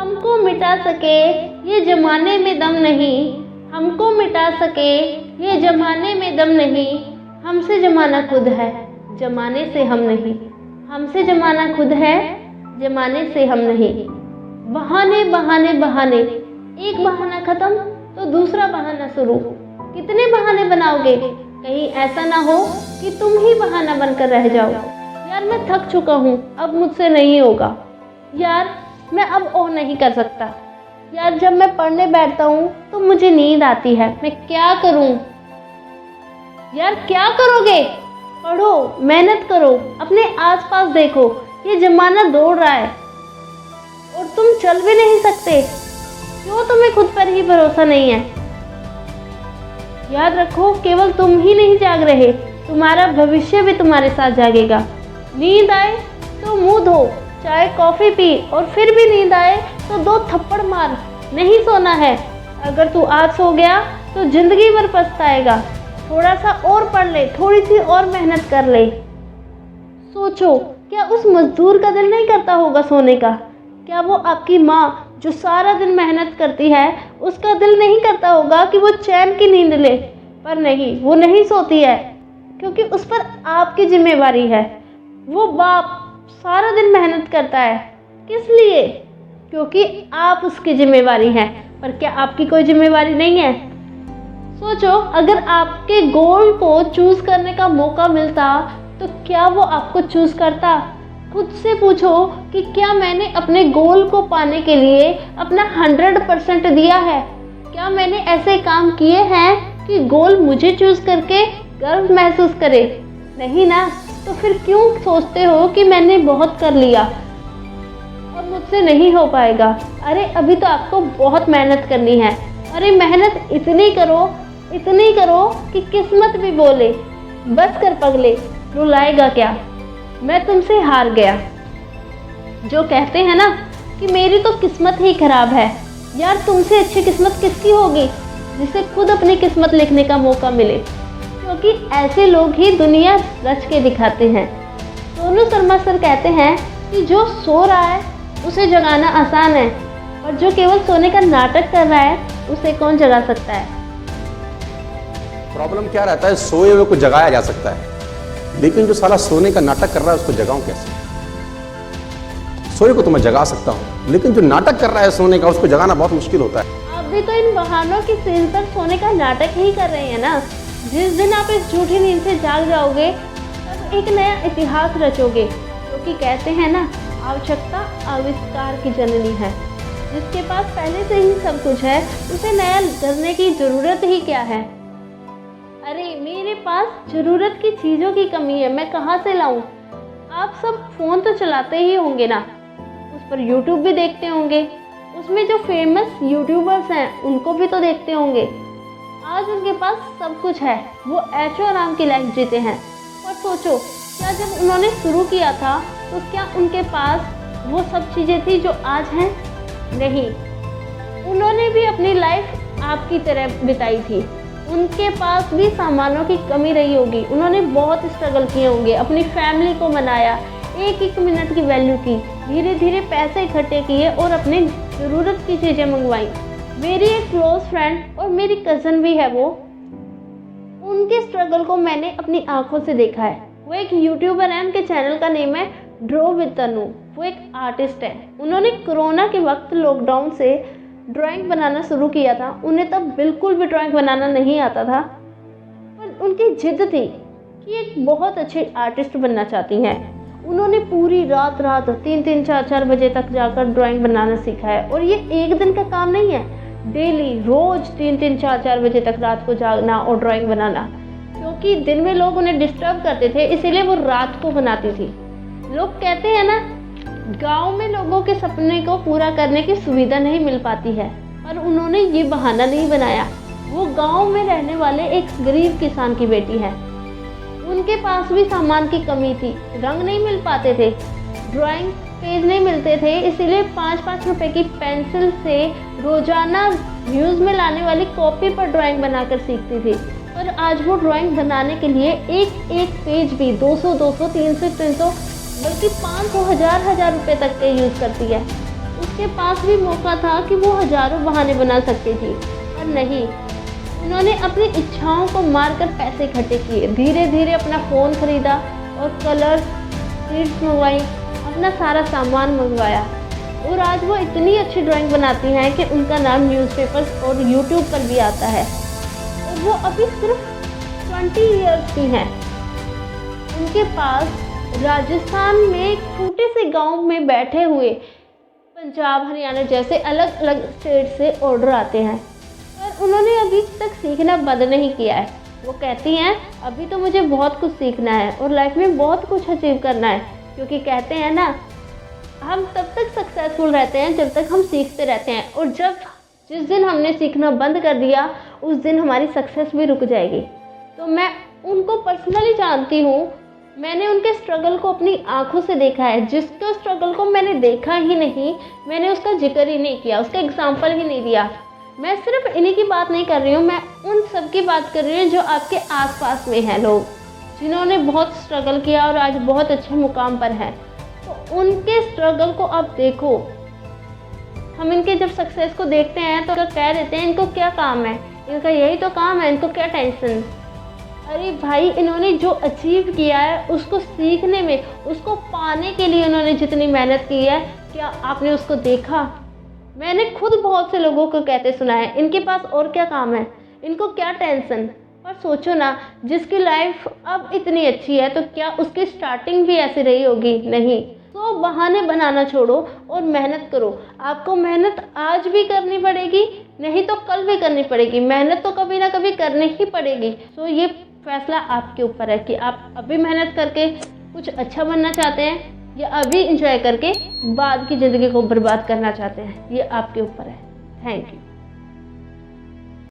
हमको मिटा सके ये ज़माने में दम नहीं, हमको मिटा सके ये ज़माने में दम नहीं, हमसे ज़माना खुद है ज़माने से हम नहीं, हमसे ज़माना खुद है ज़माने से हम नहीं। बहाने बहाने बहाने, एक बहाना ख़त्म तो दूसरा बहाना शुरू, कितने बहाने बनाओगे, कहीं ऐसा ना हो कि तुम ही बहाना बनकर रह जाओ। यार मैं थक चुका हूँ, अब मुझसे नहीं होगा। यार मैं अब और नहीं कर सकता। यार जब मैं पढ़ने बैठता हूँ तो मुझे नींद आती है, मैं क्या करूँ। यार क्या करोगे, पढ़ो, मेहनत करो, अपने आसपास देखो, ये ज़माना दौड़ रहा है और तुम चल भी नहीं सकते। क्यों तुम्हें खुद पर ही भरोसा नहीं है। याद रखो केवल तुम ही नहीं जाग रहे, तुम्हारा भविष्य भी तुम्हारे साथ जागेगा। नींद आए तो मुंह धो, चाय कॉफ़ी पी और फिर भी नींद आए तो 2 थप्पड़ मार। नहीं सोना है, अगर तू आज सो गया तो ज़िंदगी भर पछताएगा। थोड़ा सा और पढ़ ले, थोड़ी सी और मेहनत कर ले। सोचो क्या उस मजदूर का दिल नहीं करता होगा सोने का। क्या वो आपकी माँ जो सारा दिन मेहनत करती है उसका दिल नहीं करता होगा कि वो चैन की नींद ले। पर नहीं, वो नहीं सोती है क्योंकि उस पर आपकी जिम्मेवारी है। वो बाप सारा दिन मेहनत करता है, किस लिए, क्योंकि आप उसकी जिम्मेवारी हैं। पर क्या आपकी कोई जिम्मेवारी नहीं है। सोचो अगर आपके गोल को चूज़ करने का मौका मिलता तो क्या वो आपको चूज़ करता। खुद से पूछो कि क्या मैंने अपने गोल को पाने के लिए अपना 100% दिया है। क्या मैंने ऐसे काम किए हैं कि गोल मुझे चूज़ करके गर्व महसूस करे। नहीं ना, तो फिर क्यों सोचते हो कि मैंने बहुत कर लिया और मुझसे नहीं हो पाएगा। अरे अभी तो आपको बहुत मेहनत करनी है। अरे मेहनत इतनी करो कि किस्मत भी बोले बस कर पगले, रुलाएगा क्या, मैं तुमसे हार गया। जो कहते हैं ना कि मेरी तो किस्मत ही खराब है। यार तुमसे अच्छी किस्मत किसकी होगी जिसे खुद अपनी किस्मत लिखने का मौका मिले, क्योंकि ऐसे लोग ही दुनिया रच के दिखाते हैं। सोनू शर्मा सर कहते हैं कि जो सो रहा है उसे जगाना आसान है, और जो केवल सोने का नाटक कर रहा है उसे कौन जगा सकता है। प्रॉब्लम क्या रहता है, सोए हुए को जगाया जा सकता है, लेकिन जो साला सोने का नाटक कर रहा है उसको जगाऊं कैसे। सोए को तो मैं जगा सकता हूं, लेकिन जो नाटक कर रहा है सोने का उसको जगाना बहुत मुश्किल होता है। आप भी तो इन बहानों की सीन पर सोने का नाटक ही कर रहे हैं ना। जिस दिन आप इस झूठी नींद से जाग जाओगे तब एक नया इतिहास रचोगे, क्योंकि कहते हैं ना आवश्यकता आविष्कार की जननी है। जिसके पास पहले से ही सब कुछ है उसे नया करने की ज़रूरत ही क्या है। अरे मेरे पास ज़रूरत की चीज़ों की कमी है, मैं कहाँ से लाऊं। आप सब फ़ोन तो चलाते ही होंगे ना, उस पर यूट्यूब भी देखते होंगे, उसमें जो फेमस यूट्यूबर्स हैं उनको भी तो देखते होंगे। आज उनके पास सब कुछ है, वो ऐशो आराम की लाइफ जीते हैं। और सोचो क्या जब उन्होंने शुरू किया था तो क्या उनके पास वो सब चीज़ें थी जो आज हैं। नहीं, उन्होंने भी अपनी लाइफ आपकी तरह बिताई थी। उनके पास भी सामानों की कमी रही होगी, उन्होंने बहुत स्ट्रगल किए होंगे, अपनी फैमिली को मनाया, एक एक मिनट की वैल्यू की, धीरे धीरे पैसे इकट्ठे किए और अपने ज़रूरत की चीज़ें मंगवाई। मेरी एक क्लोज फ्रेंड और मेरी कज़न भी है, वो उनके स्ट्रगल को मैंने अपनी आंखों से देखा है। वो एक यूट्यूबर है, उनके चैनल का नेम है ड्रॉ विद तनु। वो एक आर्टिस्ट है। उन्होंने कोरोना के वक्त लॉकडाउन से ड्राइंग बनाना शुरू किया था। उन्हें तब बिल्कुल भी ड्राइंग बनाना नहीं आता था, पर उनकी जिद थी कि एक बहुत अच्छे आर्टिस्ट बनना चाहती हैं। उन्होंने पूरी रात 3-3, 4-4 बजे तक जाकर ड्राइंग बनाना सीखा है। और ये एक दिन का काम नहीं है, डेली रोज़ 3-3, 4-4 बजे तक रात को जागना और ड्राइंग बनाना, क्योंकि दिन में लोग उन्हें डिस्टर्ब करते थे, इसीलिए वो रात को बनाती थी। लोग कहते हैं ना गांव में लोगों के सपने को पूरा करने की सुविधा नहीं मिल पाती है, पर उन्होंने ये बहाना नहीं बनाया। वो गांव में रहने वाले एक गरीब किसान की बेटी है। उनके पास भी सामान की कमी थी, रंग नहीं मिल पाते थे, ड्राइंग पेज नहीं मिलते थे, इसीलिए 5-5 रुपए की पेंसिल से रोजाना व्यूज़ में लाने वाली कॉपी पर ड्राइंग बनाकर सीखती थी। पर आज वो ड्राइंग बनाने के लिए एक एक पेज भी 200, 300, 300 बल्कि 500, 1000 रुपए तक के यूज़ करती है। उसके पास भी मौका था कि वो हज़ारों बहाने बना सकती थी, पर नहीं, उन्होंने अपनी इच्छाओं को मारकर पैसे इकट्ठे किए, धीरे धीरे अपना फ़ोन खरीदा और कलर शीट्स मंगवाई, अपना सारा सामान मंगवाया और आज वो इतनी अच्छी ड्राइंग बनाती हैं कि उनका नाम न्यूज़पेपर्स और यूट्यूब पर भी आता है। और वो अभी सिर्फ 20 ईयर्स की हैं। उनके पास राजस्थान में एक छोटे से गांव में बैठे हुए पंजाब, हरियाणा जैसे अलग अलग स्टेट से ऑर्डर आते हैं, पर उन्होंने अभी तक सीखना बंद नहीं किया है। वो कहती हैं अभी तो मुझे बहुत कुछ सीखना है और लाइफ में बहुत कुछ अचीव करना है, क्योंकि कहते हैं ना, हम तब तक सक्सेसफुल रहते हैं जब तक हम सीखते रहते हैं, और जिस दिन हमने सीखना बंद कर दिया उस दिन हमारी सक्सेस भी रुक जाएगी। तो मैं उनको पर्सनली जानती हूँ, मैंने उनके स्ट्रगल को अपनी आंखों से देखा है। जिसके स्ट्रगल को मैंने देखा ही नहीं, मैंने उसका जिक्र ही नहीं किया, उसका एग्जाम्पल ही नहीं दिया। मैं सिर्फ इन्हीं की बात नहीं कर रही हूँ, मैं उन सब की बात कर रही हूँ जो आपके आसपास में हैं, लोग जिन्होंने बहुत स्ट्रगल किया और आज बहुत अच्छे मुकाम पर हैं। तो उनके स्ट्रगल को आप देखो। हम इनके जब सक्सेस को देखते हैं तो कह देते हैं इनको क्या काम है, इनका यही तो काम है, इनको क्या टेंशन। अरे भाई, इन्होंने जो अचीव किया है उसको सीखने में, उसको पाने के लिए उन्होंने जितनी मेहनत की है, क्या आपने उसको देखा? मैंने खुद बहुत से लोगों को कहते सुना है इनके पास और क्या काम है, इनको क्या टेंशन। पर सोचो ना, जिसकी लाइफ अब इतनी अच्छी है तो क्या उसकी स्टार्टिंग भी ऐसी रही होगी? नहीं। तो बहाने बनाना छोड़ो और मेहनत करो। आपको मेहनत आज भी करनी पड़ेगी, नहीं तो कल भी करनी पड़ेगी। मेहनत तो कभी ना कभी करनी ही पड़ेगी। तो ये फैसला आपके ऊपर है कि आप अभी मेहनत करके कुछ अच्छा बनना चाहते हैं या अभी एंजॉय करके बाद की ज़िंदगी को बर्बाद करना चाहते हैं। ये आपके ऊपर है। Thank you.